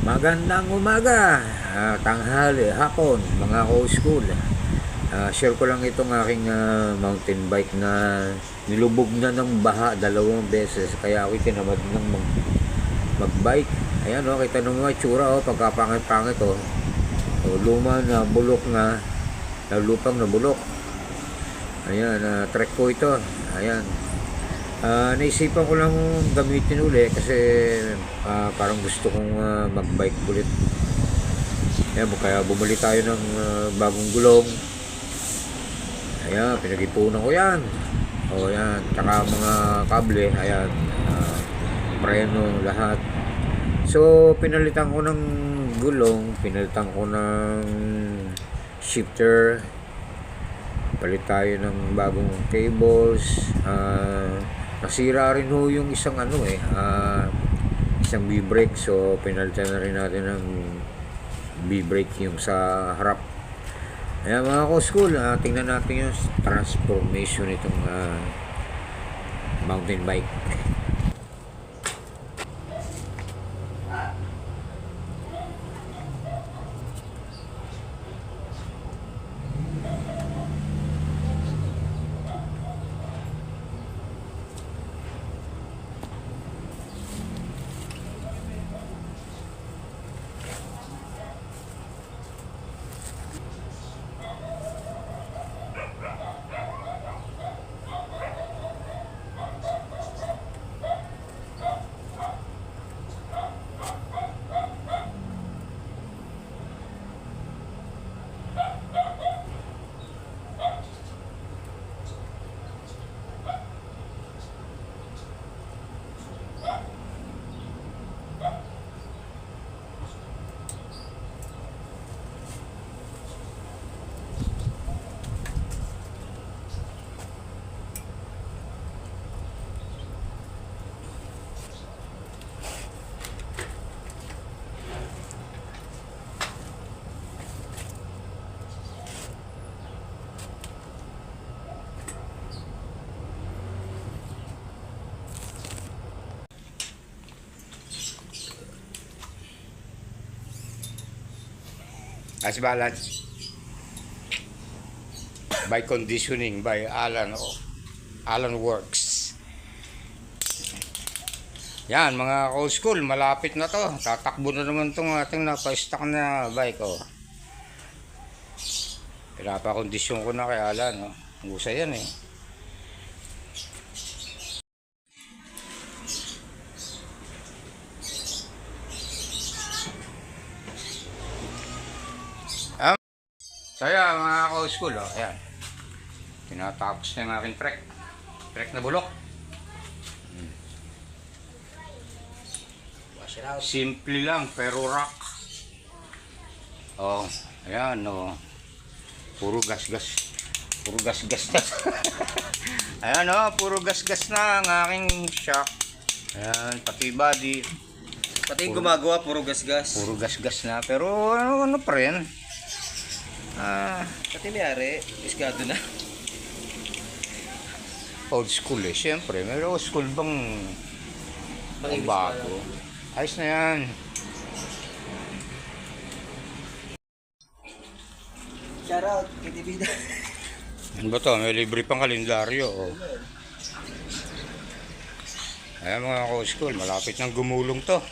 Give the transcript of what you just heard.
Magandang umaga, tanghali, hapon, mga co-school. Share ko lang itong aking mountain bike na nilubog na ng baha 2 beses. Kaya ako tinamad ng mag-bike. Ayan o, kita nyo mga itsura o, pagkapangit-pangit o. Luma na, bulok na, lupang na bulok. Ayan, trek ko ito. Ayan. Naisipan ko lang gamitin uli kasi parang gusto kong mag-bike ulit. Ayan, kaya bumili tayo ng bagong gulong. Ayan, pinag-ipunan ko yan. O yan, tsaka mga kable. Ayan, preno, lahat. So, pinalitan ko ng gulong, pinalitan ko ng shifter, palit tayo ng bagong cables. Nasira rin ho yung isang isang B-brake, so pinalitan na rin natin ng B-brake yung sa harap. Ayan mga ko-school, tingnan natin yung transformation itong mountain bike. As balance by conditioning by Alan Works. Yan mga co-school, malapit na to. Tatakbo na naman tong ating napa-stock na bike oh. Pinapakondisyon ko na kay Alan oh. Gusa yan eh. So yan mga co-school oh, ayan. Tinatapos na yung aking trek na bulok. Simple lang pero rock. Oh, ayan oh. Puro gas-gas na. Ayan oh, puro gas-gas na ang aking shock. Ayan, pati body. Pati yung gumagawa, puro gas-gas. Puro gas-gas na, pero ano pa rin. Pati may-ari, iskado na. Old school eh, syempre. May old school bang bago? Ayos na yan. Shoutout, kitibida. Ano ba to? May libre pang kalendaryo. Oh. Ayan mga co-school, malapit nang gumulong to.